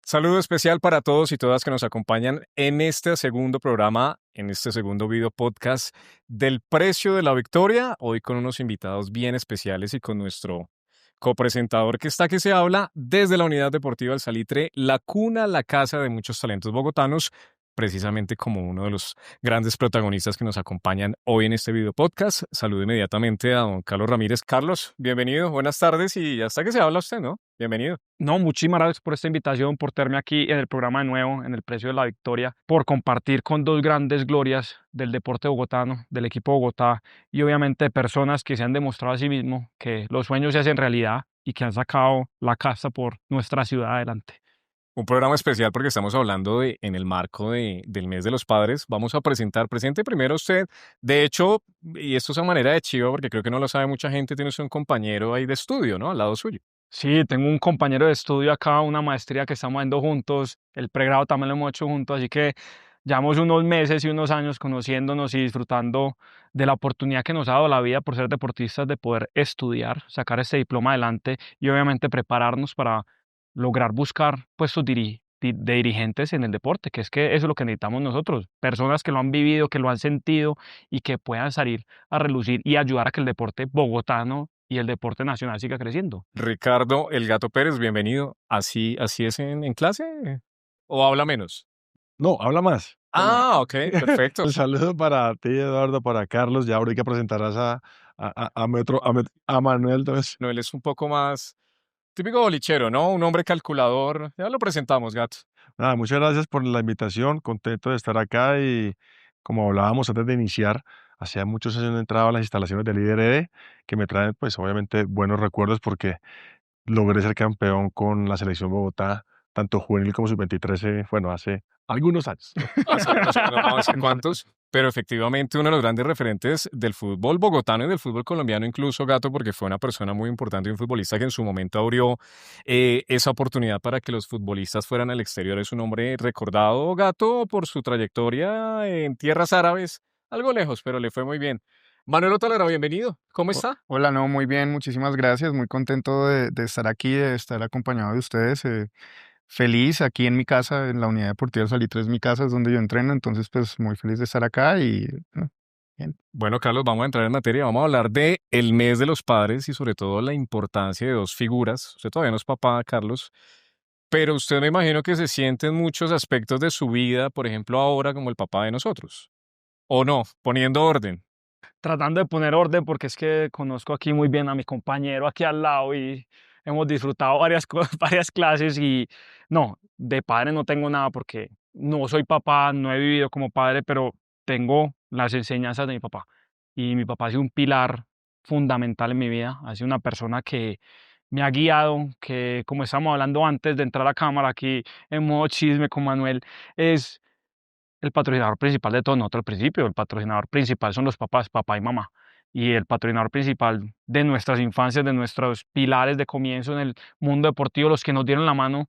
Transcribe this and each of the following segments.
Saludo especial para todos y todas que nos acompañan en este segundo programa, en este segundo video podcast del Precio de la Victoria. Hoy con unos invitados bien especiales y con nuestro copresentador que está que se habla desde la Unidad Deportiva El Salitre, la cuna, la casa de muchos talentos bogotanos, precisamente como uno de los grandes protagonistas que nos acompañan hoy en este video podcast. Saludo inmediatamente a don Carlos Ramírez. Carlos, bienvenido, buenas tardes y hasta que se habla usted, ¿no? Bienvenido. No, muchísimas gracias por esta invitación, por tenerme aquí en el programa de nuevo, en el Precio de la Victoria, por compartir con dos grandes glorias del deporte bogotano, del equipo Bogotá y obviamente personas que se han demostrado a sí mismos que los sueños se hacen realidad y que han sacado la casta por nuestra ciudad adelante. Un programa especial porque estamos hablando en el marco del mes de los padres. Vamos a presente primero usted. De hecho, y esto es a manera de chivo porque creo que no lo sabe mucha gente, tiene usted un compañero ahí de estudio, ¿no? Al lado suyo. Sí, tengo un compañero de estudio acá, una maestría que estamos haciendo juntos, el pregrado también lo hemos hecho juntos, así que llevamos unos meses y unos años conociéndonos y disfrutando de la oportunidad que nos ha dado la vida por ser deportistas de poder estudiar, sacar este diploma adelante y obviamente prepararnos para lograr buscar puestos de dirigentes en el deporte, que es que eso es lo que necesitamos nosotros, personas que lo han vivido, que lo han sentido y que puedan salir a relucir y ayudar a que el deporte bogotano y el deporte nacional siga creciendo. Ricardo El Gato Pérez, bienvenido. ¿Así es en clase? ¿O habla menos? No, habla más. Bueno, Ah, ok, perfecto. el saludo para ti, Eduardo, para Carlos. Ya ahorita presentarás a Manuel. Entonces, No, él es un poco más típico bolichero, ¿no? Un hombre calculador. Ya lo presentamos, gato. nada, muchas gracias por la invitación. Contento de estar acá y como hablábamos antes de iniciar, hacía muchos años no entraba a las instalaciones del IDRD, que me traen, pues, obviamente, buenos recuerdos porque logré ser campeón con la selección Bogotá, tanto juvenil como sub-23, bueno, hace algunos años. No sé cuántos, pero efectivamente uno de los grandes referentes del fútbol bogotano y del fútbol colombiano, incluso Gato, porque fue una persona muy importante y un futbolista que en su momento abrió esa oportunidad para que los futbolistas fueran al exterior. Es un hombre recordado, Gato, por su trayectoria en tierras árabes, algo lejos, pero le fue muy bien. Manuel Otalera, bienvenido. ¿Cómo está? Hola, no, muy bien, muchísimas gracias, muy contento de estar aquí, de estar acompañado de ustedes, feliz aquí en mi casa, en la Unidad Deportiva El Salitre es mi casa, es donde yo entreno, entonces pues muy feliz de estar acá y bien. Bueno, Carlos, vamos a entrar en materia. Vamos a hablar de el mes de los padres y sobre todo la importancia de dos figuras. Usted todavía no es papá, Carlos, pero usted me imagino que se siente en muchos aspectos de su vida, por ejemplo, ahora como el papá de nosotros. ¿O no? Poniendo orden. Tratando de poner orden porque es que conozco aquí muy bien a mi compañero aquí al lado y hemos disfrutado varias, varias clases y no, de padre no tengo nada porque no soy papá, no he vivido como padre, pero tengo las enseñanzas de mi papá. Y mi papá ha sido un pilar fundamental en mi vida, ha sido una persona que me ha guiado, que como estábamos hablando antes de entrar a cámara aquí en modo chisme con Manuel, es el patrocinador principal de todo nosotros al principio. El patrocinador principal son los papás, papá y mamá. Y el patrocinador principal de nuestras infancias, de nuestros pilares de comienzo en el mundo deportivo, los que nos dieron la mano,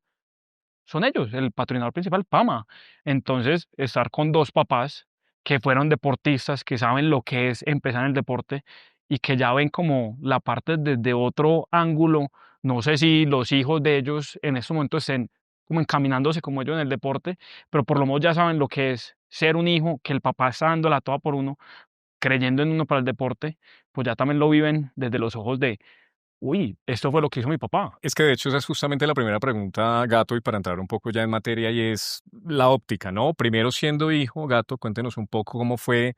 son ellos, el patrocinador principal, PAMA. Entonces, estar con dos papás que fueron deportistas, que saben lo que es empezar en el deporte y que ya ven como la parte desde otro ángulo. No sé si los hijos de ellos en este momento estén como encaminándose como ellos en el deporte, pero por lo menos ya saben lo que es ser un hijo, que el papá está dando la toda por uno, creyendo en uno para el deporte, pues ya también lo viven desde los ojos de, uy, esto fue lo que hizo mi papá. Es que de hecho esa es justamente la primera pregunta, Gato, y para entrar un poco ya en materia, y es la óptica, ¿no? Primero siendo hijo, Gato, cuéntenos un poco cómo fue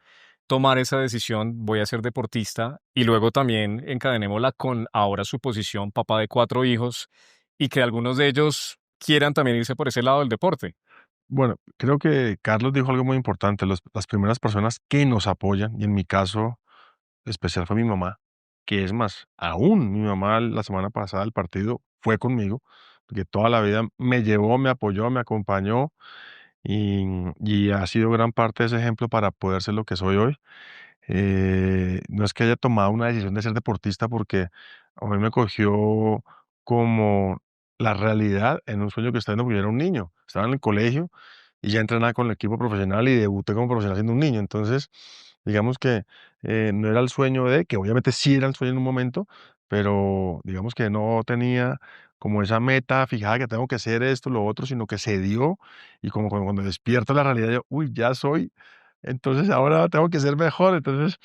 tomar esa decisión, voy a ser deportista, y luego también encadenémosla con ahora su posición, papá de 4 hijos, y que algunos de ellos quieran también irse por ese lado del deporte. Bueno, creo que Carlos dijo algo muy importante. Las primeras personas que nos apoyan, y en mi caso especial fue mi mamá, que es más, aún mi mamá la semana pasada el partido fue conmigo, porque toda la vida me llevó, me apoyó, me acompañó y ha sido gran parte de ese ejemplo para poder ser lo que soy hoy. No es que haya tomado una decisión de ser deportista porque a mí me cogió como la realidad en un sueño que estaba viendo porque yo era un niño. Estaba en el colegio y ya entrenaba con el equipo profesional y debuté como profesional siendo un niño. Entonces, digamos que no era el sueño de, que obviamente sí era el sueño en un momento, pero digamos que no tenía como esa meta fijada que tengo que hacer esto, lo otro, sino que se dio y como cuando despierto la realidad, yo, uy, ya soy, entonces ahora tengo que ser mejor. Entonces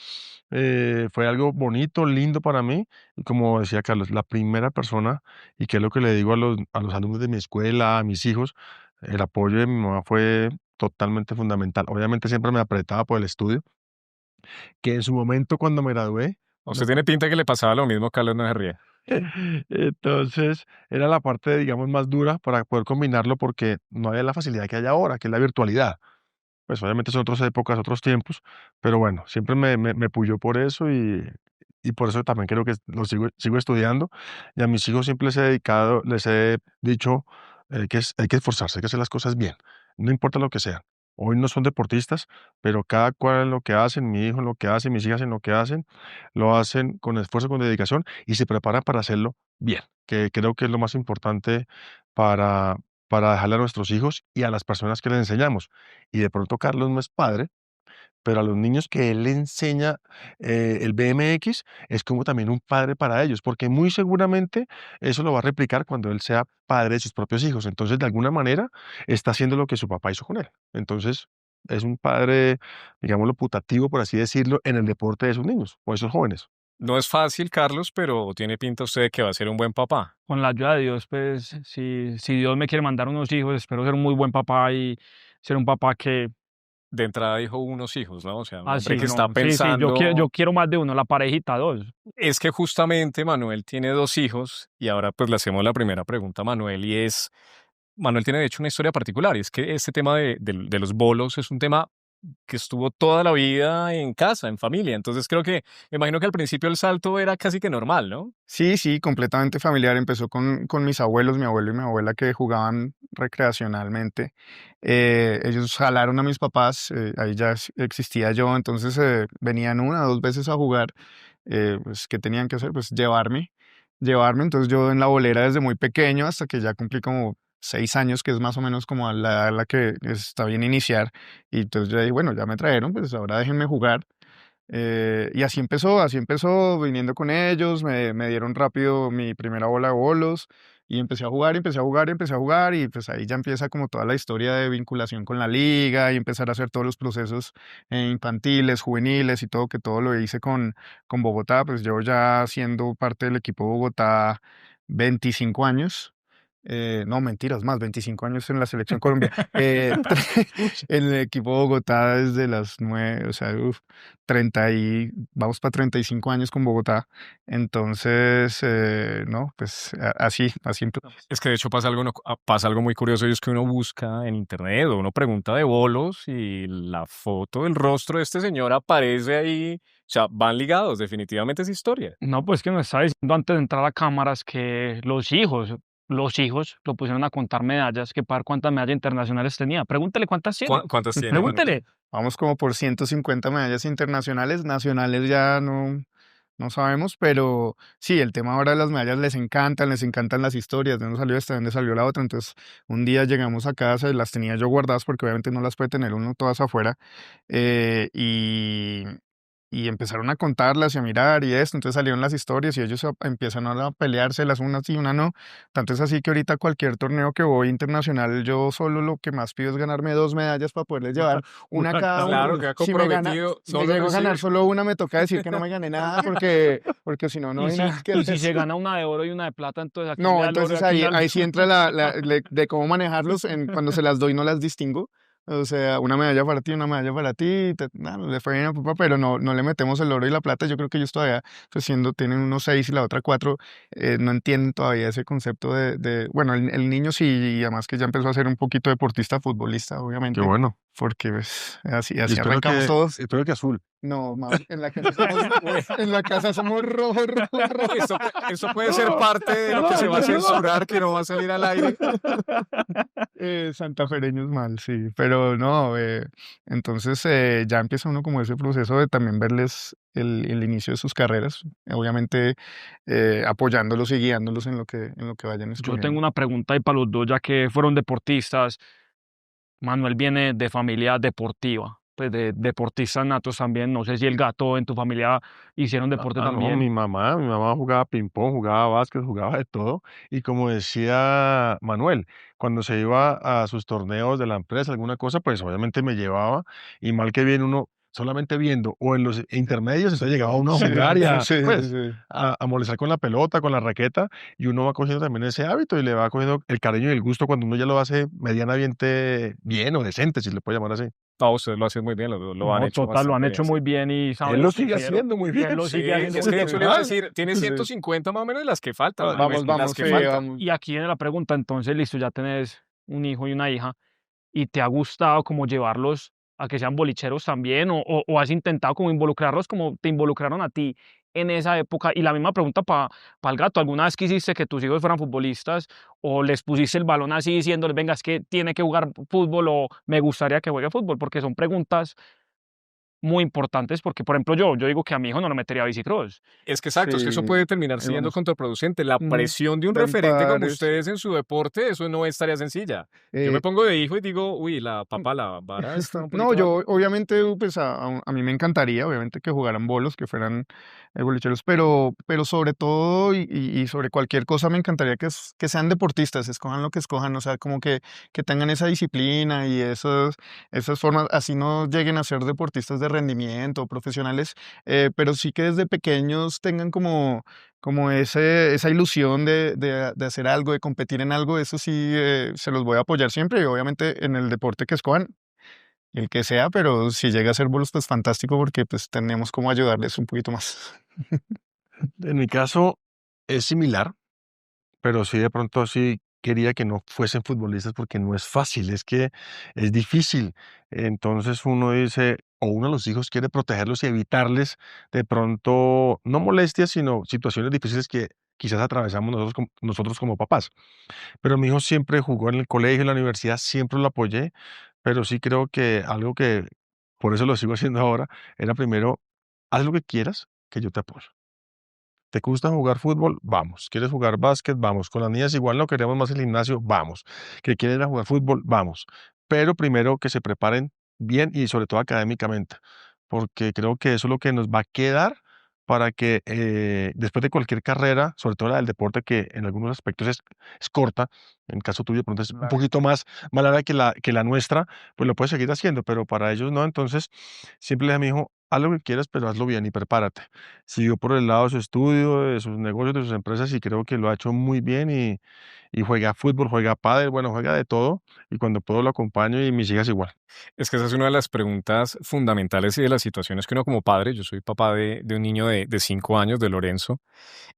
fue algo bonito, lindo para mí. Y como decía Carlos, la primera persona, y que es lo que le digo a los alumnos de mi escuela, a mis hijos, el apoyo de mi mamá fue totalmente fundamental. Obviamente siempre me apretaba por el estudio, que en su momento cuando me gradué, Usted tiene pinta que le pasaba lo mismo, Carlos, no se ríe. entonces era la parte, digamos, más dura para poder combinarlo porque no había la facilidad que hay ahora, que es la virtualidad. Pues obviamente son otras épocas, otros tiempos, pero bueno, siempre me puyó por eso y por eso también creo que lo sigo estudiando. Y a mis hijos siempre les he dicho hay que esforzarse, hay que hacer las cosas bien, no importa lo que sea. Hoy no son deportistas, pero cada cual en lo que hacen, mi hijo en lo que hace, mis hijas en lo hacen con esfuerzo, con dedicación y se preparan para hacerlo bien, que creo que es lo más importante para, para dejarle a nuestros hijos y a las personas que les enseñamos. Y de pronto Carlos no es padre, pero a los niños que él le enseña el BMX es como también un padre para ellos, porque muy seguramente eso lo va a replicar cuando él sea padre de sus propios hijos. Entonces, de alguna manera, está haciendo lo que su papá hizo con él. Entonces, es un padre, digámoslo, putativo, por así decirlo, en el deporte de sus niños o de esos jóvenes. No es fácil, Carlos, pero tiene pinta usted de que va a ser un buen papá. Con la ayuda de Dios, pues, si Dios me quiere mandar unos hijos, espero ser un muy buen papá y ser un papá que, De entrada dijo unos hijos, ¿no? O sea, un hombre así, que está no, sí, yo pensando. quiero más de uno, la parejita, dos. Es que justamente Manuel tiene dos hijos y ahora pues le hacemos la primera pregunta a Manuel y es, Manuel tiene de hecho una historia particular y es que este tema de los bolos es un tema que estuvo toda la vida en casa, en familia. Entonces creo que, me imagino que al principio el salto era casi que normal, ¿no? Sí, sí, completamente familiar. Empezó con mis abuelos, mi abuelo y mi abuela que jugaban recreacionalmente. Ellos jalaron a mis papás, ahí ya existía yo, entonces venían una o dos veces a jugar. Pues, ¿qué tenían que hacer? Pues llevarme. Entonces yo en la bolera desde muy pequeño hasta que ya cumplí como 6 años, que es más o menos como a la edad en la que está bien iniciar. Y entonces yo dije, bueno, ya me trajeron, pues ahora déjenme jugar. Y así empezó, viniendo con ellos, me dieron rápido mi primera bola de bolos y empecé a jugar, y empecé a jugar, y empecé a jugar y pues ahí ya empieza como toda la historia de vinculación con la liga y empezar a hacer todos los procesos infantiles, juveniles y todo, que todo lo hice con Bogotá, pues llevo ya siendo parte del equipo Bogotá 25 años. No, mentiras, más, 25 años en la selección Colombia. En el equipo Bogotá desde las 9, o sea, 30 y vamos para 35 años con Bogotá. Entonces, no, pues así empezamos. Es que de hecho pasa algo muy curioso y es que uno busca en internet o uno pregunta de bolos y la foto del rostro de este señor aparece ahí. O sea, van ligados, definitivamente es historia. No, pues que nos estaba diciendo antes de entrar a cámaras que los hijos lo pusieron a contar medallas, que para ver cuántas medallas internacionales tenía. Pregúntele cuántas tiene. ¿Cuántas tiene, Manuel? Pregúntele. Vamos como por 150 medallas internacionales, nacionales ya no sabemos, pero sí, el tema ahora de las medallas les encantan las historias, de dónde salió esta, de dónde salió la otra. Entonces, un día llegamos a casa y las tenía yo guardadas porque obviamente no las puede tener uno todas afuera. eh, y, y empezaron a contarlas y a mirar y esto. Entonces salieron las historias y ellos empiezan a pelearse las unas y una no. Tanto es así que ahorita cualquier torneo que voy internacional, yo solo lo que más pido es ganarme 2 medallas para poderles llevar una a cada uno. Claro, queda Si me comprometido. si me llego a ganar solo una, me toca decir que no me gané nada porque si no, no Y hay si, nada que y si hacer. se gana una de oro y una de plata, entonces aquí le No, da el oro y entonces aquí le ahí, da el ahí sí entra de cómo manejarlos. Cuando se las doy no las distingo. O sea, una medalla para ti, una medalla para ti. No, le fue bien a papá, pero no le metemos el oro y la plata. Yo creo que ellos todavía, pues tienen unos 6 y la otra 4, no entienden todavía ese concepto bueno, el niño sí, y además que ya empezó a ser un poquito deportista, futbolista, Qué obviamente, bueno. porque pues, así Y arrancamos todos. espero que azul. No, en la casa somos, en la casa somos rojo, rojo, rojo. Eso puede ser parte de lo que se va a censurar, que no va a salir al aire. Santafereños mal, sí, pero no, entonces ya empieza uno como ese proceso de también verles el inicio de sus carreras, obviamente apoyándolos y guiándolos en lo que vayan Yo escogiendo. tengo una pregunta ahí para los dos, ya que fueron deportistas. Manuel viene de familia deportiva. pues, de deportistas natos también. No sé si el gato en tu familia hicieron deporte No, también. mi mamá jugaba ping-pong, jugaba básquet, jugaba de todo. Y como decía Manuel, cuando se iba a sus torneos de la empresa, alguna cosa, pues obviamente me llevaba. Y mal que bien uno, solamente viendo, o en los intermedios, entonces llegaba uno a Sí, jugar y a, sí, pues, sí. a molestar con la pelota, con la raqueta, y uno va cogiendo también ese hábito y le va cogiendo el cariño y el gusto cuando uno ya lo hace medianamente bien o decente, si le puede llamar así. No, ustedes lo hacen muy bien, lo han No, hecho total, lo han bastante hecho bien, sí. muy bien y Él saben lo lo que sigue hicieron. haciendo muy Y él bien. lo Sí, sigue haciendo es muy que bien. eso le iba a Total. decir, tiene Sí. 150 más o menos las que faltan, Ah, Manuel, Vamos, las vamos, que sí, faltan. vamos. Y aquí viene la pregunta, entonces, listo, ya tenés un hijo y una hija, ¿y te ha gustado como llevarlos a que sean bolicheros también? ¿O has intentado como involucrarlos como te involucraron a ti en esa época? Y la misma pregunta para el gato, ¿alguna vez quisiste que tus hijos fueran futbolistas o les pusiste el balón así diciéndoles, venga, es que tiene que jugar fútbol o me gustaría que juegue fútbol? Porque son preguntas muy importantes porque, por ejemplo, yo digo que a mi hijo no lo metería a bicicross. Es que exacto, es que eso Sí, puede terminar ahí siendo vamos. contraproducente. La Ujú. presión de un Del referente como padre, sí. ustedes en su deporte, eso no es tarea sencilla. Yo me Eh, pongo de hijo y digo, uy, la papá, la vara está un No, poquito alta. yo obviamente, pues a mí me encantaría, obviamente, que jugaran bolos, que fueran bolicheros, pero sobre todo y sobre cualquier cosa me encantaría que sean deportistas, escojan lo que escojan, o sea, como que tengan esa disciplina y esas formas, así no lleguen a ser deportistas de rendimiento, profesionales, pero sí que desde pequeños tengan como esa ilusión de hacer algo, de competir en algo, eso sí se los voy a apoyar siempre y obviamente en el deporte que escojan el que sea, pero si llega a ser bolos, pues fantástico porque pues tenemos como ayudarles un poquito más. En mi caso es similar, pero sí de pronto sí quería que no fuesen futbolistas porque no es fácil, es que es difícil. Entonces uno dice, o uno de los hijos quiere protegerlos y evitarles de pronto, no molestias, sino situaciones difíciles que quizás atravesamos nosotros como papás. Pero mi hijo siempre jugó en el colegio, en la universidad, siempre lo apoyé, pero sí creo que algo que, por eso lo sigo haciendo ahora, era primero, haz lo que quieras, que yo te apoyo. ¿Te gusta jugar fútbol? Vamos. ¿Quieres jugar básquet? Vamos. Con las niñas igual no queremos más el gimnasio, vamos. ¿Que quieren ir a jugar fútbol? Vamos. Pero primero que se preparen bien y sobre todo académicamente, porque creo que eso es lo que nos va a quedar para que después de cualquier carrera, sobre todo la del deporte, que en algunos aspectos es corta, en caso tuyo de pronto es un Larga. poquito más larga que la nuestra, pues lo puedes seguir haciendo, pero para ellos no. Entonces, siempre le dije a mi hijo, haz lo que quieras, pero hazlo bien y prepárate. Siguió por el lado de su estudio, de sus negocios, de sus empresas y creo que lo ha hecho muy bien y juega fútbol, juega pádel, bueno, juega de todo y cuando puedo lo acompaño y mis hijas igual. Es que esa es una de las preguntas fundamentales y de las situaciones que uno como padre, yo soy papá de un niño de 5 años, de Lorenzo,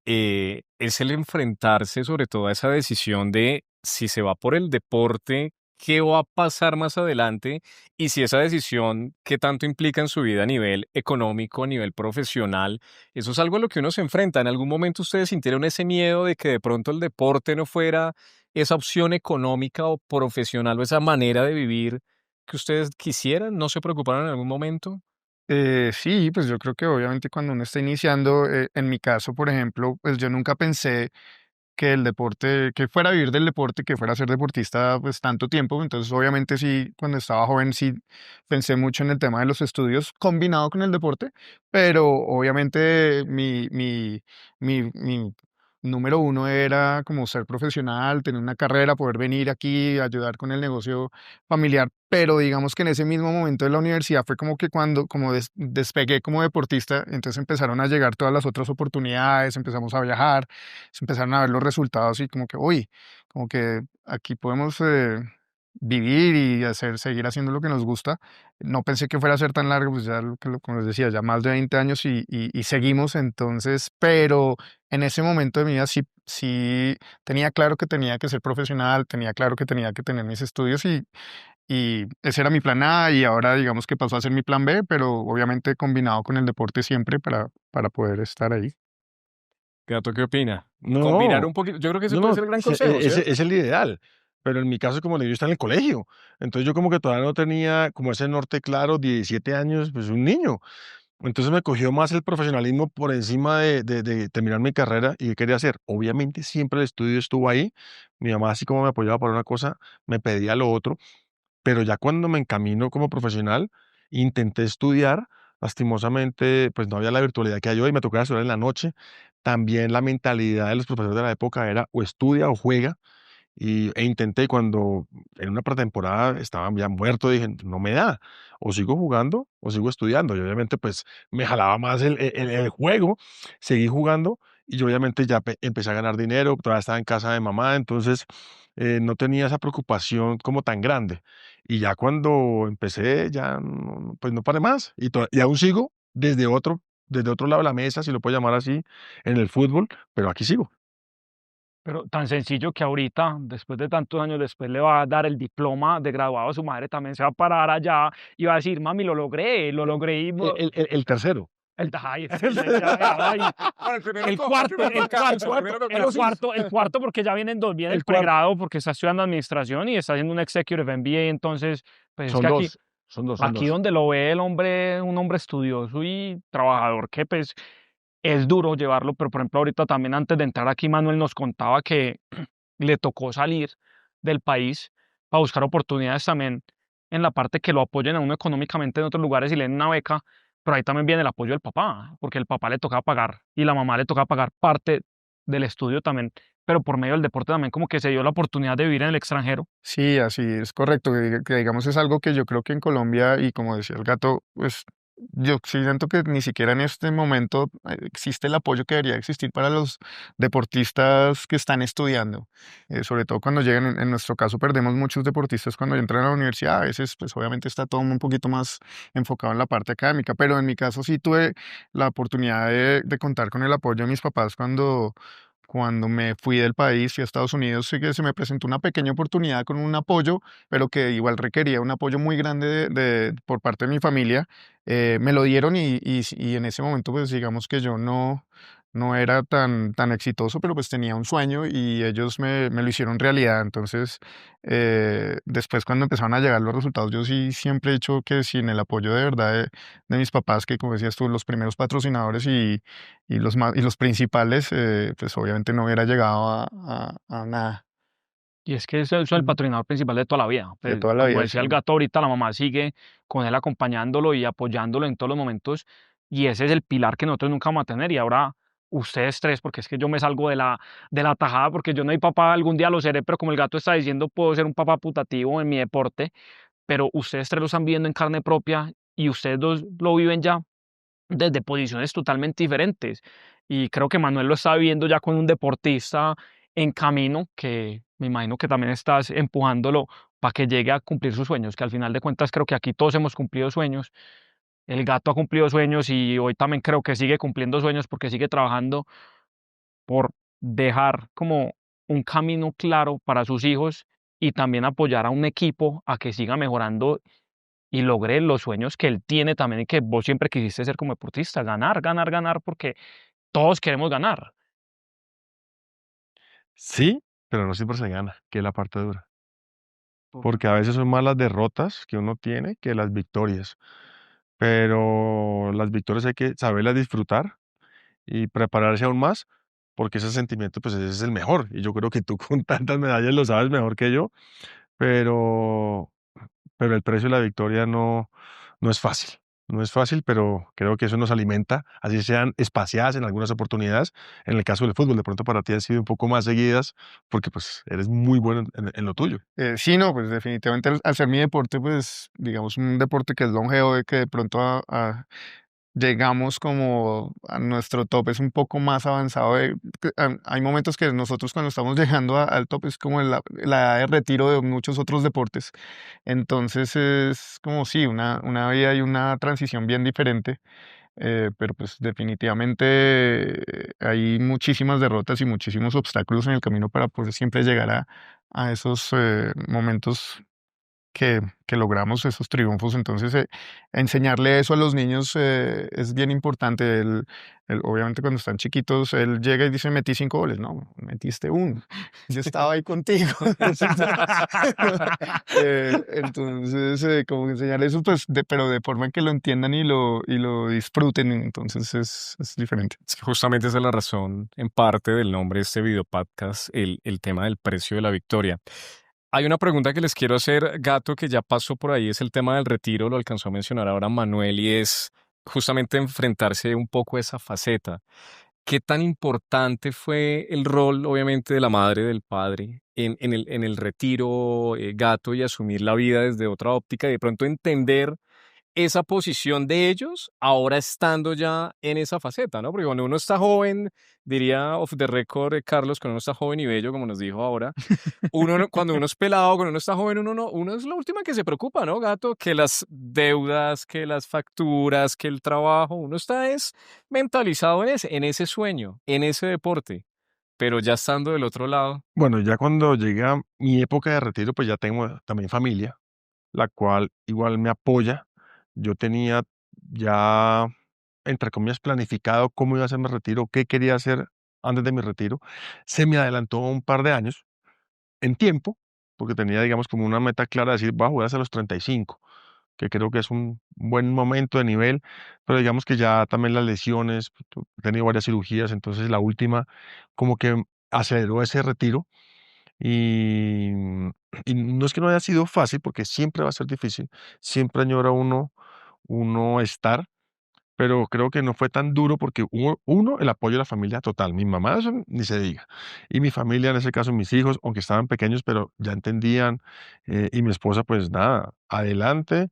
es el enfrentarse sobre todo a esa decisión de si se va por el deporte, qué va a pasar más adelante y si esa decisión, qué tanto implica en su vida a nivel económico, a nivel profesional. Eso es algo a lo que uno se enfrenta. ¿En algún momento ustedes sintieron ese miedo de que de pronto el deporte no fuera esa opción económica o profesional o esa manera de vivir que ustedes quisieran? ¿No se preocuparon en algún momento? Sí, pues yo creo que obviamente cuando uno está iniciando, en mi caso, por ejemplo, pues yo nunca pensé que el deporte, que fuera a vivir del deporte, que fuera a ser deportista pues tanto tiempo. Entonces, obviamente sí, cuando estaba joven sí pensé mucho en el tema de los estudios combinado con el deporte, pero obviamente mi número uno era como ser profesional, tener una carrera, poder venir aquí, ayudar con el negocio familiar. Pero digamos que en ese mismo momento de la universidad fue como que cuando como despegué como deportista, entonces empezaron a llegar todas las otras oportunidades, empezamos a viajar, se empezaron a ver los resultados y como que, uy, como que aquí podemos vivir y seguir haciendo lo que nos gusta. No pensé que fuera a ser tan largo, pues ya, como les decía, ya más de 20 años y seguimos entonces, pero en ese momento de mi vida sí tenía claro que tenía que ser profesional, tenía claro que tenía que tener mis estudios y ese era mi plan A y ahora digamos que pasó a ser mi plan B, pero obviamente combinado con el deporte siempre para poder estar ahí. Gato, ¿qué opina? Combinar No, un poquito, yo creo que ese no, puede no, ser el gran consejo, ese ¿cierto? es el ideal. Pero en mi caso, como le digo, está en el colegio. Entonces yo como que todavía no tenía como ese norte claro, 17 años, pues un niño. Entonces me cogió más el profesionalismo por encima de terminar mi carrera y qué quería hacer. Obviamente siempre el estudio estuvo ahí. Mi mamá, así como me apoyaba para una cosa, me pedía lo otro. Pero ya cuando me encamino como profesional, Intenté estudiar, lastimosamente, pues no había la virtualidad que hay hoy, me tocaba estudiar en la noche. También la mentalidad de los profesores de la época era o estudia o juega. E intenté cuando en una pretemporada estaba ya muerto, dije, no me da, o sigo jugando o sigo estudiando. Y obviamente pues me jalaba más el juego, seguí jugando y yo obviamente ya empecé a ganar dinero, todavía estaba en casa de mamá, entonces no tenía esa preocupación como tan grande. Y ya cuando empecé, ya pues no paré más y aún sigo desde otro lado de la mesa, si lo puedo llamar así, en el fútbol, pero aquí sigo. Pero tan sencillo que ahorita, después de tantos años después, le va a dar el diploma de graduado a su madre, también se va a parar allá y va a decir, mami, lo logré y El tercero. ay, ay, Bueno, el primero el no, el cuarto, primero no el alcanza, el cuarto, primero no el alcanza. cuarto, el cuarto, porque ya vienen dos, viene el El cuarto. pregrado porque está estudiando administración y está haciendo un executive MBA, entonces, pues es Son que aquí, dos, son dos, son aquí dos. donde lo ve el hombre, un hombre estudioso y trabajador, que pues es duro llevarlo, pero por ejemplo ahorita también antes de entrar aquí Manuel nos contaba que le tocó salir del país para buscar oportunidades también en la parte que lo apoyen a uno económicamente en otros lugares y le den una beca, pero ahí también viene el apoyo del papá, porque el papá le tocaba pagar y la mamá le tocaba pagar parte del estudio también, pero por medio del deporte también como que se dio la oportunidad de vivir en el extranjero. Sí, así es correcto, que digamos es algo que yo creo que en Colombia, y como decía el gato, pues yo sí siento que ni siquiera en este momento existe el apoyo que debería existir para los deportistas que están estudiando. Sobre todo cuando llegan, en nuestro caso perdemos muchos deportistas cuando entran a la universidad, a veces pues obviamente está todo un poquito más enfocado en la parte académica, pero en mi caso sí tuve la oportunidad de contar con el apoyo de mis papás cuando me fui del país, fui a Estados Unidos, sí que se me presentó una pequeña oportunidad con un apoyo, pero que igual requería un apoyo muy grande por parte de mi familia. Me lo dieron y en ese momento, pues digamos que yo no era tan exitoso, pero pues tenía un sueño y ellos me lo hicieron realidad. Entonces, después cuando empezaron a llegar los resultados, yo sí siempre he dicho que sin el apoyo de verdad de mis papás, que como decías tú, los primeros patrocinadores y los principales, pues obviamente no hubiera llegado a nada Y es que eso es el patrocinador principal de toda la vida. de Pues, toda la como vida, decía sí. el gato ahorita, la mamá sigue con él acompañándolo y apoyándolo en todos los momentos. Y ese es el pilar que nosotros nunca vamos a tener. Y ahora ustedes tres, porque es que yo me salgo de la tajada, porque yo no hay papá, algún día lo seré, pero como el gato está diciendo, puedo ser un papá putativo en mi deporte, pero ustedes tres lo están viviendo en carne propia y ustedes dos lo viven ya desde posiciones totalmente diferentes. Y creo que Manuel lo está viviendo ya con un deportista en camino, que me imagino que también estás empujándolo para que llegue a cumplir sus sueños, que al final de cuentas creo que aquí todos hemos cumplido sueños. El gato ha cumplido sueños y hoy también creo que sigue cumpliendo sueños porque sigue trabajando por dejar como un camino claro para sus hijos y también apoyar a un equipo a que siga mejorando y logre los sueños que él tiene también y que vos siempre quisiste ser como deportista, ganar, ganar, ganar, porque todos queremos ganar. Sí, pero no siempre se gana, que es la parte dura. Por- Porque a veces son más las derrotas que uno tiene que las victorias. Pero las victorias hay que saberlas disfrutar y prepararse aún más, porque ese sentimiento, pues ese es el mejor. Y yo creo que tú con tantas medallas lo sabes mejor que yo, pero, pero el precio de la victoria no es fácil. No es fácil, pero creo que eso nos alimenta, así sean espaciadas en algunas oportunidades. En el caso del fútbol, de pronto para ti han sido un poco más seguidas, porque pues eres muy bueno en lo tuyo. Sí, no, pues definitivamente al ser mi deporte, pues digamos un deporte que es longevo, de que de pronto llegamos como a nuestro top es un poco más avanzado. Hay momentos que nosotros cuando estamos llegando al top es como la edad de retiro de muchos otros deportes. Entonces es como sí, una vida y una transición bien diferente. Pero pues definitivamente hay muchísimas derrotas y muchísimos obstáculos en el camino para poder siempre llegar a esos momentos que logramos esos triunfos. Entonces, enseñarle eso a los niños es bien importante. Obviamente, cuando están chiquitos, él llega y dice, metí 5 goles. No, metiste uno. Yo estaba ahí contigo. Entonces, como enseñar eso, pues, pero de forma en que lo entiendan y lo disfruten. Entonces, es diferente. Es que justamente esa es la razón, en parte, del nombre de este video podcast, el tema del precio de la victoria. Hay una pregunta que les quiero hacer, Gato, que ya pasó por ahí, es el tema del retiro, lo alcanzó a mencionar ahora Manuel, y es justamente enfrentarse un poco a esa faceta. ¿Qué tan importante fue el rol, obviamente, de la madre, del padre, en el retiro, Gato, y asumir la vida desde otra óptica y de pronto entender esa posición de ellos ahora estando ya en esa faceta, ¿no? Porque cuando uno está joven, diría off the record, Carlos, cuando uno está joven y bello, como nos dijo ahora, cuando uno es pelado, cuando uno está joven, uno es la última que se preocupa, ¿no, Gato? Que las deudas, que las facturas, que el trabajo, uno está es mentalizado en ese sueño, en ese deporte, pero ya estando del otro lado. Bueno, ya cuando llega mi época de retiro, pues ya tengo también familia, la cual igual me apoya. Yo tenía ya, entre comillas, planificado cómo iba a ser mi retiro, qué quería hacer antes de mi retiro. Se me adelantó un par de años en tiempo, porque tenía, digamos, como una meta clara de decir, voy a jugar hasta los 35, que creo que es un buen momento de nivel, pero digamos que ya también las lesiones, he tenido varias cirugías, entonces la última como que aceleró ese retiro y, y no es que no haya sido fácil, porque siempre va a ser difícil, siempre añora uno estar, pero creo que no fue tan duro porque hubo, uno, el apoyo de la familia total. Mi mamá, eso ni se diga. Y mi familia, en ese caso, mis hijos, aunque estaban pequeños, pero ya entendían. Y mi esposa, pues nada, adelante,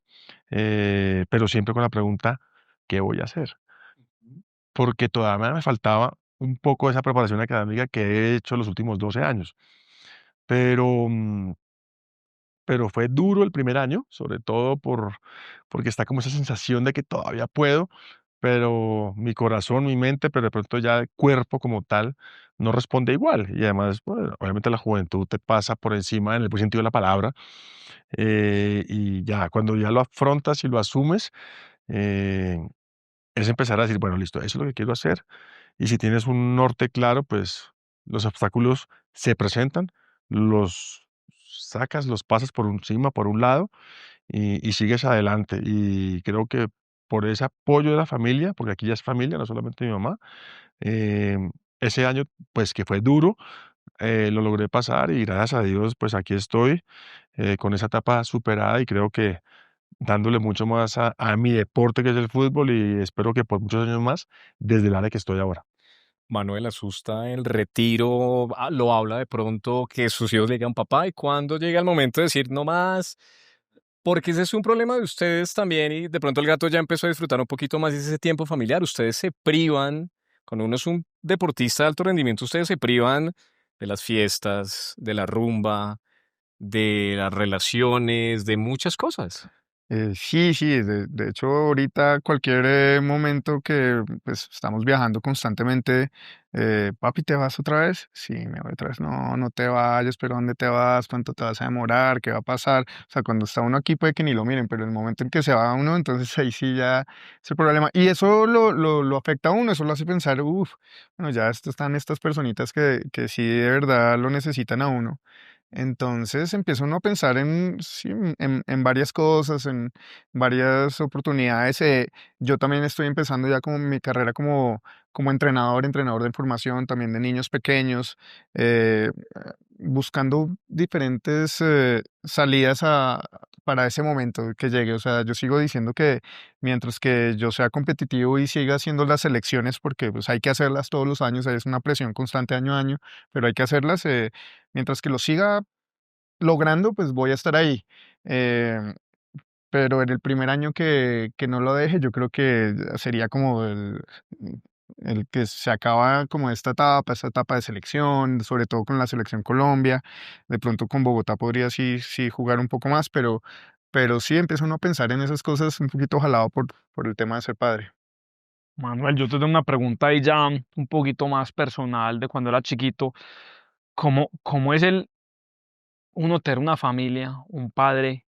pero siempre con la pregunta, ¿qué voy a hacer? Porque todavía me faltaba un poco esa preparación académica que he hecho los últimos 12 años. Pero, pero fue duro el primer año, sobre todo porque está como esa sensación de que todavía puedo, pero mi corazón, mi mente, pero de pronto ya el cuerpo como tal no responde igual. Y además, bueno, obviamente la juventud te pasa por encima en el buen sentido de la palabra. Y ya, cuando ya lo afrontas y lo asumes, eh, es empezar a decir, bueno, listo, eso es lo que quiero hacer. Y si tienes un norte claro, pues los obstáculos se presentan, los sacas, los pasas por encima, por un lado, y sigues adelante. Y creo que por ese apoyo de la familia, porque aquí ya es familia, no solamente mi mamá, ese año, pues que fue duro, lo logré pasar y gracias a Dios, pues aquí estoy con esa etapa superada y creo que dándole mucho más a mi deporte que es el fútbol y espero que por muchos años más desde el área que estoy ahora. Manuel asusta el retiro, lo habla de pronto que sus hijos le digan papá, y cuando llega el momento de decir no más, porque ese es un problema de ustedes también, y de pronto el Gato ya empezó a disfrutar un poquito más de ese tiempo familiar. Ustedes se privan, cuando uno es un deportista de alto rendimiento, ustedes se privan de las fiestas, de la rumba, de las relaciones, de muchas cosas. Sí, sí, de hecho ahorita cualquier momento que pues estamos viajando constantemente, papi, ¿te vas otra vez? Sí, me voy otra vez. No, no te vayas, pero ¿dónde te vas? ¿Cuánto te vas a demorar? ¿Qué va a pasar? O sea, cuando está uno aquí puede que ni lo miren, pero el momento en que se va uno, entonces ahí sí ya es el problema. Y eso lo afecta a uno, eso lo hace pensar, uff, bueno, ya están estas personitas que sí de verdad lo necesitan a uno. Entonces empieza uno a pensar en, sí, en varias cosas, en varias oportunidades. Yo también estoy empezando ya como mi carrera como entrenador de formación, también de niños pequeños, buscando diferentes salidas para ese momento que llegue. O sea, yo sigo diciendo que mientras que yo sea competitivo y siga haciendo las selecciones, porque pues hay que hacerlas todos los años, es una presión constante año a año, pero hay que hacerlas. Mientras que lo siga logrando, pues voy a estar ahí. Em, pero en el primer año que no lo deje, yo creo que sería como el que se acaba como esta etapa de selección, sobre todo con la selección Colombia. De pronto con Bogotá podría sí jugar un poco más, pero sí empieza uno a pensar en esas cosas un poquito jalado por el tema de ser padre. Manuel, yo te tengo una pregunta ahí ya un poquito más personal de cuando era chiquito. ¿Cómo es uno tener una familia, un padre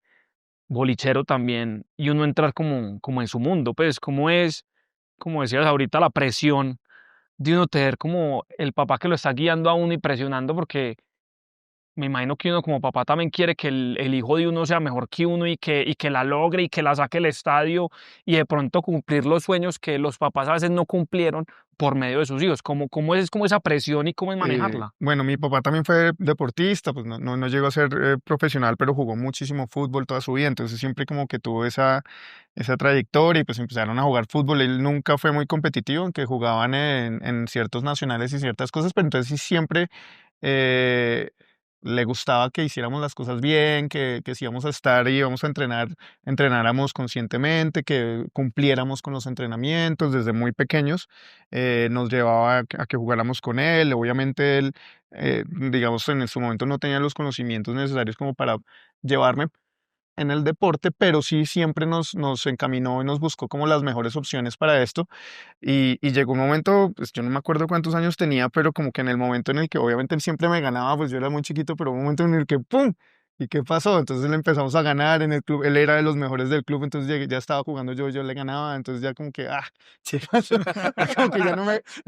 bolichero también, y uno entrar como en su mundo? Pues, ¿cómo es, como decías ahorita, la presión de uno tener como el papá que lo está guiando a uno y presionando? Porque me imagino que uno como papá también quiere que el hijo de uno sea mejor que uno y que la logre y que la saque el estadio y de pronto cumplir los sueños que los papás a veces no cumplieron por medio de sus hijos. ¿Cómo es como esa presión y cómo es manejarla? Bueno, mi papá también fue deportista, pues no llegó a ser profesional, pero jugó muchísimo fútbol toda su vida, entonces siempre como que tuvo esa trayectoria y pues empezaron a jugar fútbol. Él nunca fue muy competitivo, aunque jugaban en ciertos nacionales y ciertas cosas, pero entonces sí siempre eh, le gustaba que hiciéramos las cosas bien, que si íbamos a estar y íbamos a entrenar, entrenáramos conscientemente, que cumpliéramos con los entrenamientos desde muy pequeños. Nos llevaba a que jugáramos con él. Obviamente él, digamos, en su momento no tenía los conocimientos necesarios como para llevarme en el deporte, pero sí siempre nos encaminó y nos buscó como las mejores opciones para esto. Y llegó un momento, pues yo no me acuerdo cuántos años tenía, pero como que en el momento en el que obviamente él siempre me ganaba, pues yo era muy chiquito, pero un momento en el que ¡pum! ¿Y qué pasó? Entonces le empezamos a ganar en el club, él era de los mejores del club, entonces ya estaba jugando yo le ganaba, entonces ya como que, ¿qué pasó? Como que ya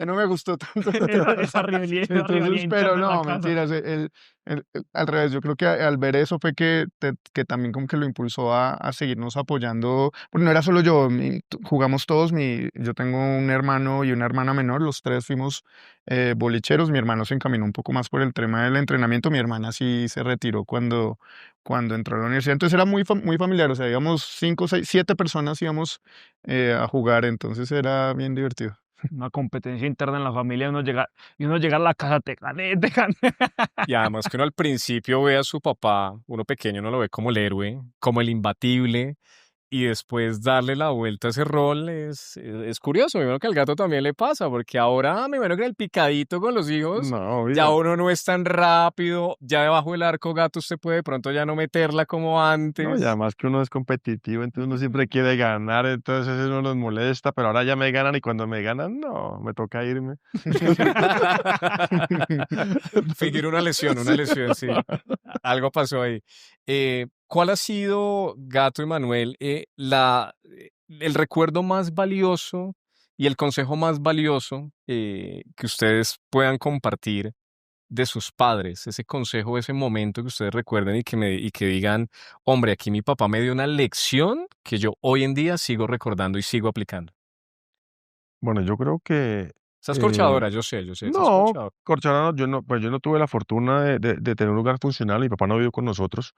no me gustó tanto. Esa rivalidad Entonces, pero interna en la no, casa. mentiras, al revés, yo creo que al ver eso fue que también como que lo impulsó a seguirnos apoyando, porque no era solo yo, jugamos todos, yo tengo un hermano y una hermana menor, los tres fuimos bolicheros. Mi hermano se encaminó un poco más por el tema del entrenamiento, mi hermana sí se retiró cuando entró a la universidad, entonces era muy familiar, o sea, íbamos 5, 6, 7 personas íbamos a jugar, entonces era bien divertido. Una competencia interna en la familia, y uno llega a la casa, te gané, te gané. Y además que uno al principio ve a su papá, uno pequeño, uno lo ve como el héroe, como el imbatible, y después darle la vuelta a ese rol es curioso. Me imagino que al gato también le pasa, porque ahora me imagino que el picadito con los hijos, No, ya obvio. uno no es tan rápido, ya debajo del arco gato usted puede de pronto ya no meterla como No, y antes. además que uno es competitivo, entonces uno siempre quiere ganar, entonces eso no nos molesta, pero ahora ya me ganan y cuando me ganan, no, me toca irme. Fingir una Sí. lesión, sí. Algo pasó ahí. ¿Cuál ha sido, Gato y Manuel, el recuerdo más valioso y el consejo más valioso que ustedes puedan compartir de sus padres? Ese consejo, ese momento que ustedes recuerden y que digan, hombre, aquí mi papá me dio una lección que yo hoy en día sigo recordando y sigo aplicando. Bueno, yo creo que Esa es eh, corchadora, yo sé, esa es no, corchadora. Corchana, yo no tuve la fortuna de tener un lugar funcional, mi papá no vivió con nosotros,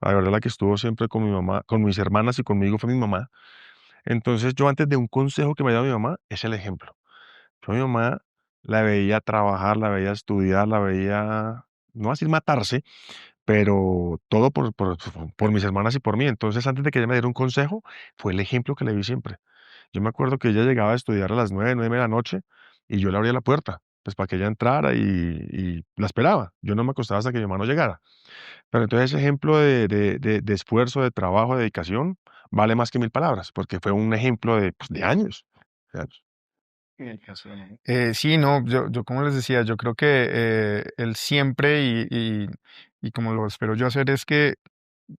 la verdad la que estuvo siempre con mi mamá, con mis hermanas y conmigo fue mi mamá. Entonces yo antes de un consejo que me dio mi mamá, es el ejemplo. Yo a mi mamá la veía trabajar, la veía estudiar, la veía, no voy a decir matarse, pero todo por mis hermanas y por mí. Entonces, antes de que ella me diera un consejo, fue el ejemplo que le vi siempre. Yo me acuerdo que ella llegaba a estudiar a las 9, 9 de la noche y yo le abría la puerta, pues para que ella entrara y la esperaba. Yo no me acostaba hasta que mi hermano llegara. Pero entonces ese ejemplo de esfuerzo, de trabajo, de dedicación, vale más que mil palabras, porque fue un ejemplo de años. De años. Sí, no, yo como les decía, yo creo que él siempre y como lo espero yo hacer es que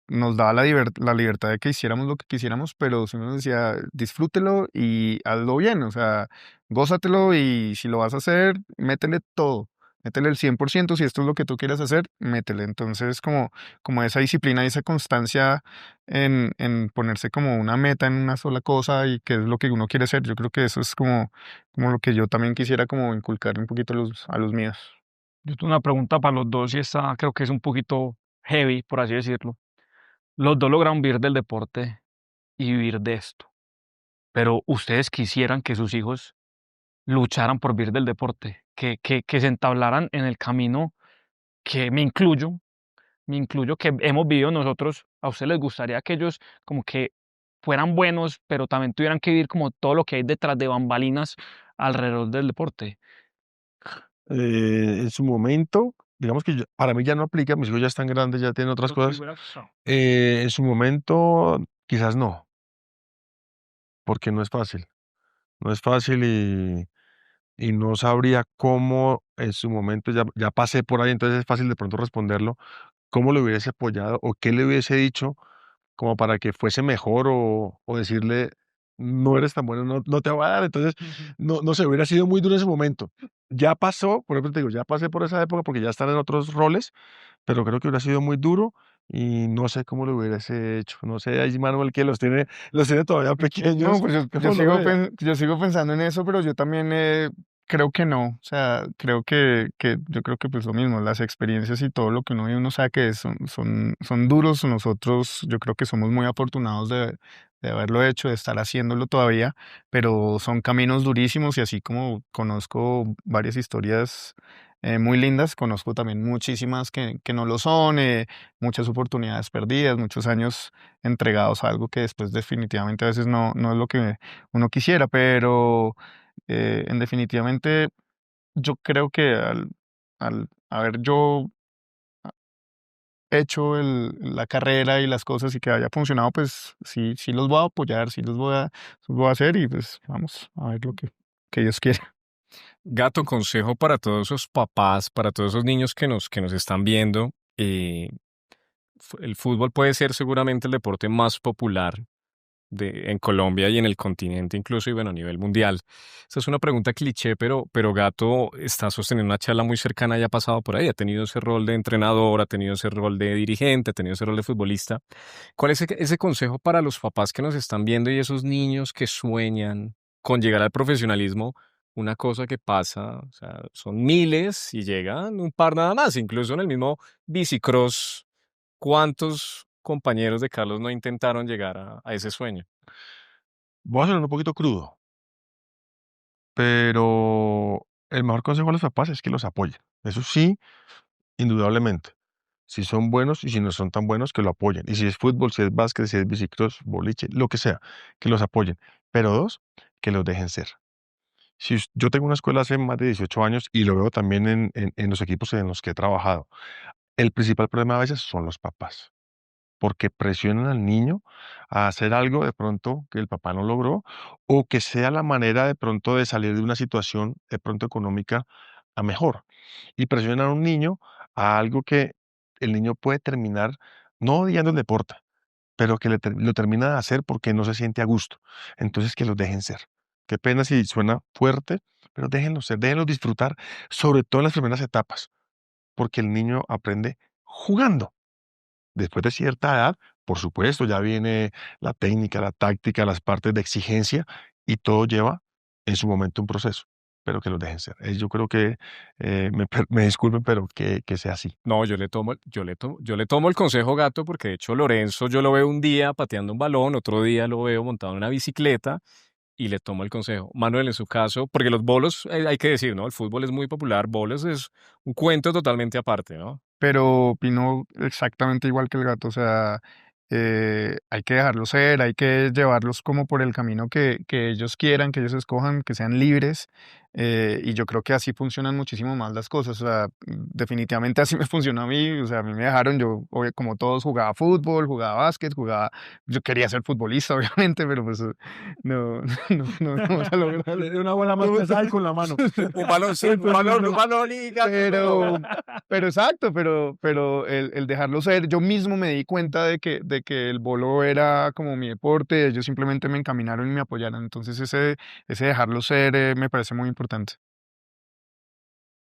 nos daba la libertad de que hiciéramos lo que quisiéramos, pero sí nos decía, disfrútelo y hazlo bien, o sea, gózatelo y si lo vas a hacer, métele todo, métele el 100%. Si esto es lo que tú quieres hacer, métele. Entonces, como esa disciplina y esa constancia en ponerse como una meta en una sola cosa y qué es lo que uno quiere hacer, yo creo que eso es como lo que yo también quisiera como inculcar un poquito a los míos. Yo tengo una pregunta para los dos y esta creo que es un poquito heavy, por así decirlo. Los dos lograron vivir del deporte y vivir de esto, pero ustedes quisieran que sus hijos lucharan por vivir del deporte, que se entablaran en el camino que me incluyo, que hemos vivido nosotros. ¿A ustedes les gustaría que ellos como que fueran buenos, pero también tuvieran que vivir como todo lo que hay detrás de bambalinas alrededor del deporte? En su momento, digamos que para mí ya no aplica, mis hijos ya están grandes, ya tienen otras Lo que les cosas. hubiera gustado. En su momento, quizás no, porque no es fácil. No es fácil y no sabría cómo en su momento, ya pasé por ahí, entonces es fácil de pronto responderlo, cómo le hubiese apoyado o qué le hubiese dicho como para que fuese mejor o decirle no eres tan bueno, no te va a dar. Entonces, no sé, hubiera sido muy duro en ese momento. Ya pasó, por ejemplo, te digo, ya pasé por esa época porque ya están en otros roles, pero creo que hubiera sido muy duro y no sé cómo lo hubiese hecho. No sé, ahí Manuel que los tiene todavía No, pequeños, pues ¿cómo lo vea? yo sigo pensando en eso, pero yo también creo que no. O sea, creo yo creo que pues lo mismo, las experiencias y todo lo que uno vive, uno sabe que son duros. Nosotros, yo creo que somos muy afortunados de haberlo hecho, de estar haciéndolo todavía, pero son caminos durísimos y así como conozco varias historias muy lindas, conozco también muchísimas que no lo son, muchas oportunidades perdidas, muchos años entregados a algo que después definitivamente a veces no es lo que uno quisiera, pero en definitivamente yo creo que al haber yo hecho la carrera y las cosas y que haya funcionado, pues sí los voy a apoyar, los voy a hacer y pues vamos a ver que Dios quiere. Gato, consejo para todos esos papás, para todos esos niños que nos están viendo. El fútbol puede ser seguramente el deporte más popular en Colombia y en el continente incluso y bueno, a nivel mundial. Esa es una pregunta cliché, pero Gato está sosteniendo una charla muy cercana y ha pasado por ahí, ha tenido ese rol de entrenador, ha tenido ese rol de dirigente, ha tenido ese rol de futbolista. ¿Cuál es ese consejo para los papás que nos están viendo y esos niños que sueñan con llegar al profesionalismo? Una cosa que pasa, o sea, son miles y llegan un par nada más, incluso en el mismo bicicross. ¿Cuántos compañeros de Carlos no intentaron llegar a ese sueño? Voy a ser un poquito crudo, pero el mejor consejo a los papás es que los apoyen. Eso sí, indudablemente. Si son buenos y si no son tan buenos, que lo apoyen. Y si es fútbol, si es básquet, si es bicicross, boliche, lo que sea, que los apoyen. Pero dos, que los dejen ser. Yo tengo una escuela hace más de 18 años y lo veo también en los equipos en los que he trabajado. El principal problema a veces son los papás, porque presionan al niño a hacer algo de pronto que el papá no logró o que sea la manera de pronto de salir de una situación de pronto económica a mejor. Y presionan a un niño a algo que el niño puede terminar no odiando el deporte, pero que lo termina de hacer porque no se siente a gusto. Entonces que los dejen ser. Qué pena si suena fuerte, pero déjenlos ser, déjenlos disfrutar, sobre todo en las primeras etapas, porque el niño aprende jugando. Después de cierta edad, por supuesto, ya viene la técnica, la táctica, las partes de exigencia y todo lleva en su momento un proceso, pero que los dejen ser. Yo creo que, me disculpen, pero que sea así. No, yo le tomo el consejo, Gato, porque de hecho Lorenzo yo lo veo un día pateando un balón, otro día lo veo montado en una bicicleta y le tomo el consejo. Manuel, en su caso, porque los bolos, hay que decir, ¿no? El fútbol es muy popular, bolos es un cuento totalmente aparte, ¿no? Pero opino exactamente igual que el gato, o sea, hay que dejarlos ser, hay que llevarlos como por el camino que ellos quieran, que ellos escojan, que sean libres, y yo creo que así funcionan muchísimo más las cosas, o sea, definitivamente así me funcionó a mí, o sea, a mí me dejaron, yo como todos jugaba fútbol, jugaba básquet, yo quería ser futbolista obviamente, pero pues no vamos a lograr. Le dio una bola más pesada y con la mano. Un balón, sí, un balón, un balón y Gato. Pero exacto, pero el dejarlo ser, yo mismo me di cuenta de que el bolo era como mi deporte, ellos simplemente me encaminaron y me apoyaron, entonces ese dejarlo ser me parece muy importante.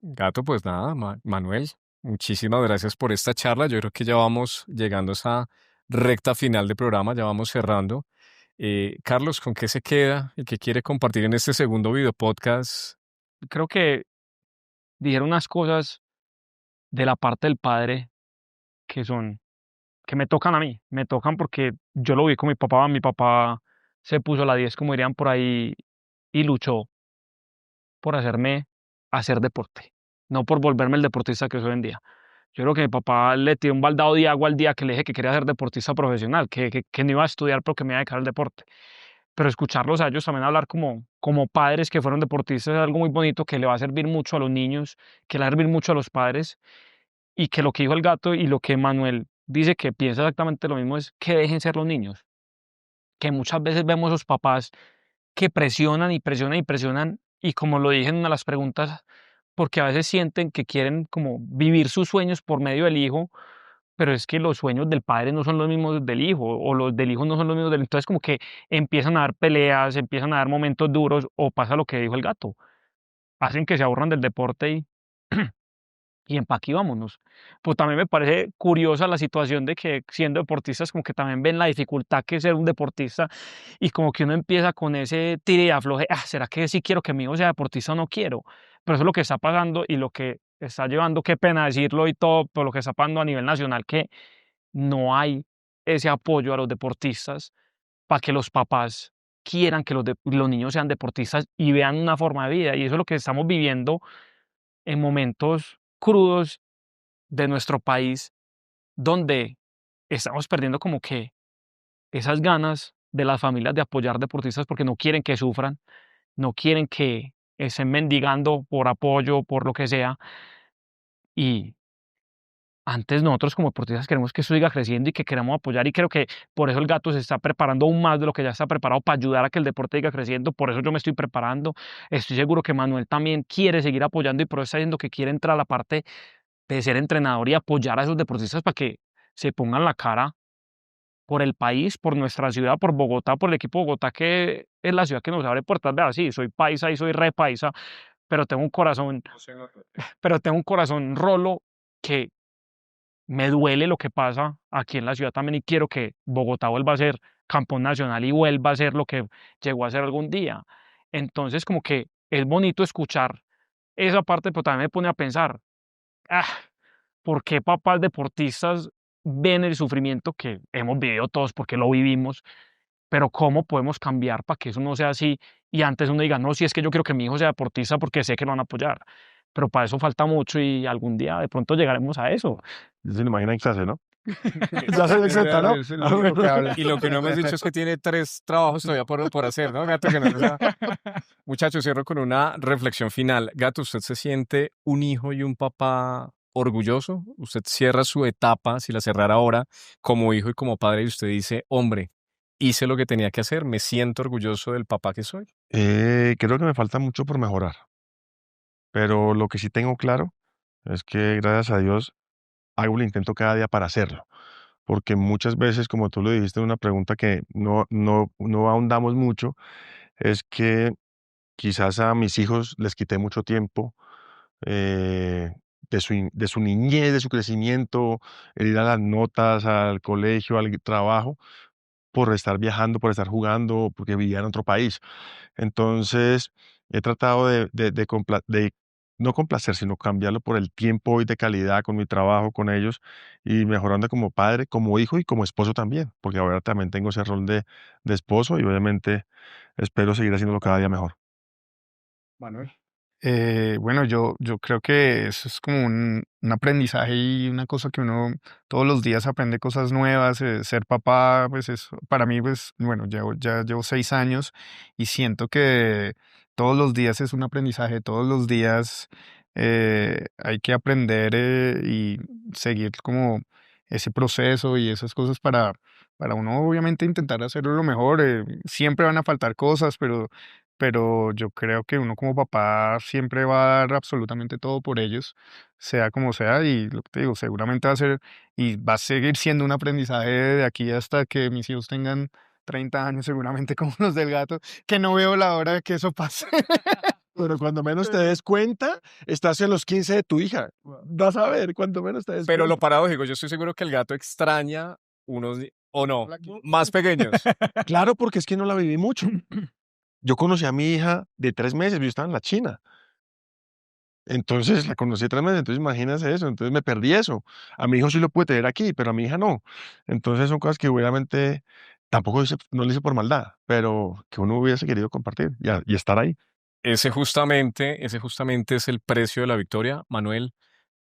Gato, pues nada, Manuel, muchísimas gracias por esta charla. Yo creo que ya vamos llegando a esa recta final del programa, ya vamos cerrando. Carlos, ¿con qué se queda y qué quiere compartir en este segundo video podcast? Creo que dijeron unas cosas de la parte del padre que son, que me tocan a mí, me tocan porque yo lo vi con mi papá se puso la 10 como dirían por ahí, y luchó por hacerme hacer deporte, no por volverme el deportista que soy hoy en día. Yo creo que mi papá le tiró un baldado de agua al día que le dije que quería ser deportista profesional, que no iba a estudiar porque me iba a dedicar al deporte. Pero escucharlos a ellos también hablar como padres que fueron deportistas es algo muy bonito que le va a servir mucho a los niños, que le va a servir mucho a los padres y que lo que dijo el gato y lo que Manuel dice que piensa exactamente lo mismo es que dejen ser los niños, que muchas veces vemos a esos papás que presionan y presionan y presionan y como lo dije en una de las preguntas, porque a veces sienten que quieren como vivir sus sueños por medio del hijo, pero es que los sueños del padre no son los mismos del hijo, o los del hijo no son los mismos del... Entonces como que empiezan a dar peleas, empiezan a dar momentos duros, o pasa lo que dijo el gato, hacen que se aburran del deporte y empaque y vámonos. Pues también me parece curiosa la situación de que siendo deportistas como que también ven la dificultad que es ser un deportista y como que uno empieza con ese tire y afloje, ¿será que sí quiero que mi hijo sea deportista o no quiero? Pero eso es lo que está pasando y lo que está llevando, qué pena decirlo y todo, pero lo que está pasando a nivel nacional, que no hay ese apoyo a los deportistas para que los papás quieran que los niños sean deportistas y vean una forma de vida. Y eso es lo que estamos viviendo en momentos crudos de nuestro país, donde estamos perdiendo como que esas ganas de las familias de apoyar deportistas porque no quieren que sufran, no quieren que estén mendigando por apoyo, por lo que sea. Y antes nosotros como deportistas queremos que eso siga creciendo y que queremos apoyar, y creo que por eso el gato se está preparando aún más de lo que ya está preparado para ayudar a que el deporte siga creciendo. Por eso yo me estoy preparando. Estoy seguro que Manuel también quiere seguir apoyando y por eso está diciendo que quiere entrar a la parte de ser entrenador y apoyar a esos deportistas para que se pongan la cara por el país, por nuestra ciudad, por Bogotá, por el equipo de Bogotá, que es la ciudad que nos abre puertas. Vea, sí, soy paisa y soy re paisa, pero tengo un corazón rolo, que me duele lo que pasa aquí en la ciudad también, y quiero que Bogotá vuelva a ser campeón nacional y vuelva a ser lo que llegó a ser algún día. Entonces, como que es bonito escuchar esa parte, pero también me pone a pensar, ah, ¿por qué papás deportistas ven el sufrimiento que hemos vivido todos porque lo vivimos? Pero ¿cómo podemos cambiar para que eso no sea así? Y antes uno diga, no, si es que yo quiero que mi hijo sea deportista porque sé que lo van a apoyar. Pero para eso falta mucho y algún día de pronto llegaremos a eso. Ya se lo imagina en clase, ¿no? Ya se Ese- ¿no? es el único que habla. Y lo que no hemos dicho es que tiene 3 trabajos todavía por hacer, ¿no, Gato? Que no nos ha- Muchachos, cierro con una reflexión final. Gato, ¿usted se siente un hijo y un papá orgulloso? ¿Usted cierra su etapa, si la cerrara ahora, como hijo y como padre, y usted dice, hombre, hice lo que tenía que hacer, me siento orgulloso del papá que soy? Creo que me falta mucho por mejorar, pero lo que sí tengo claro es que gracias a Dios hago el intento cada día para hacerlo, porque muchas veces, como tú lo dijiste en una pregunta que no ahondamos mucho, es que quizás a mis hijos les quité mucho tiempo de su niñez, de su crecimiento, el ir a las notas, al colegio, al trabajo, por estar viajando, por estar jugando, porque vivía en otro país. Entonces, he tratado de no complacer, sino cambiarlo por el tiempo hoy de calidad con mi trabajo, con ellos, y mejorando como padre, como hijo y como esposo también, porque ahora también tengo ese rol de esposo y obviamente espero seguir haciéndolo cada día mejor. Manuel. Bueno, yo creo que eso es como un aprendizaje y una cosa que uno todos los días aprende cosas nuevas. Ser papá, pues es, para mí, pues bueno, ya llevo 6 años y siento que todos los días es un aprendizaje, todos los días hay que aprender y seguir como ese proceso y esas cosas para uno obviamente intentar hacerlo lo mejor. Siempre van a faltar cosas, pero yo creo que uno como papá siempre va a dar absolutamente todo por ellos, sea como sea, y lo que te digo, seguramente va a ser y va a seguir siendo un aprendizaje de aquí hasta que mis hijos tengan 30 años, seguramente como los del gato, que no veo la hora de que eso pase. Pero cuando menos te des cuenta, estás en los 15 de tu hija. Vas a ver, cuando menos te des Pero lo cuenta. paradójico, yo estoy seguro que el gato extraña o no, más pequeños. Claro, porque es que no la viví mucho. Yo conocí a mi hija de 3 meses, yo estaba en la China. Entonces la conocí 3 meses, entonces imagínate eso, entonces me perdí eso. A mi hijo sí lo pude tener aquí, pero a mi hija no. Entonces son cosas que obviamente tampoco no lo hice por maldad, pero que uno hubiese querido compartir y estar ahí. Ese justamente es el precio de la victoria. Manuel,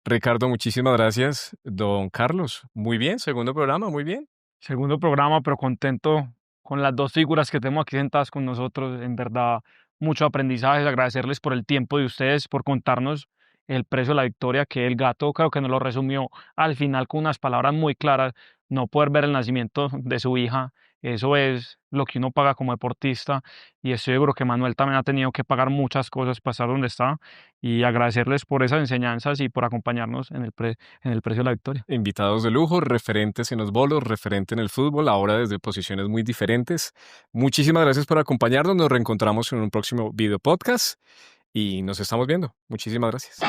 Ricardo, muchísimas gracias. Don Carlos, muy bien, segundo programa, muy bien. Segundo programa, pero contento con las dos figuras que tenemos aquí sentadas con nosotros. En verdad, mucho aprendizaje. Agradecerles por el tiempo de ustedes, por contarnos el precio de la victoria, que el gato creo que nos lo resumió al final con unas palabras muy claras. No poder ver el nacimiento de su hija Eso es lo que uno paga como deportista y estoy seguro que Manuel también ha tenido que pagar muchas cosas para estar donde está y agradecerles por esas enseñanzas y por acompañarnos en el precio de la victoria. Invitados de lujo, referentes en los bolos, referente en el fútbol, ahora desde posiciones muy diferentes. Muchísimas gracias por acompañarnos. Nos reencontramos en un próximo video podcast y nos estamos viendo. Muchísimas gracias.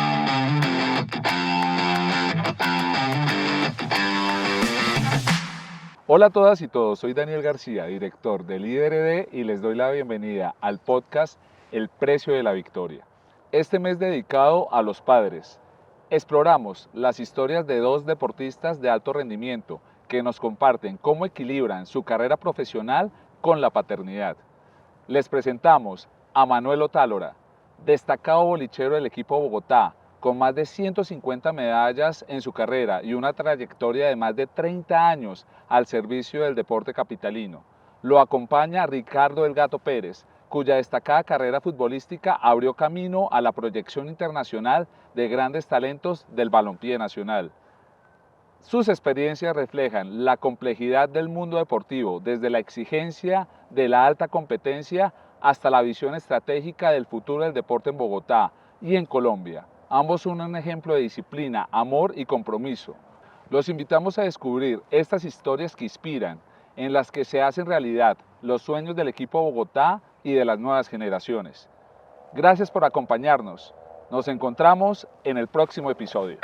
Hola a todas y todos, soy Daniel García, director del IDRD y les doy la bienvenida al podcast El Precio de la Victoria. Este mes dedicado a los padres. Exploramos las historias de dos deportistas de alto rendimiento que nos comparten cómo equilibran su carrera profesional con la paternidad. Les presentamos a Manuel Otálora, destacado bolichero del equipo Bogotá, con más de 150 medallas en su carrera y una trayectoria de más de 30 años al servicio del deporte capitalino. Lo acompaña Ricardo El Gato Pérez, cuya destacada carrera futbolística abrió camino a la proyección internacional de grandes talentos del balompié nacional. Sus experiencias reflejan la complejidad del mundo deportivo, desde la exigencia de la alta competencia hasta la visión estratégica del futuro del deporte en Bogotá y en Colombia. Ambos son un ejemplo de disciplina, amor y compromiso. Los invitamos a descubrir estas historias que inspiran, en las que se hacen realidad los sueños del equipo Bogotá y de las nuevas generaciones. Gracias por acompañarnos. Nos encontramos en el próximo episodio.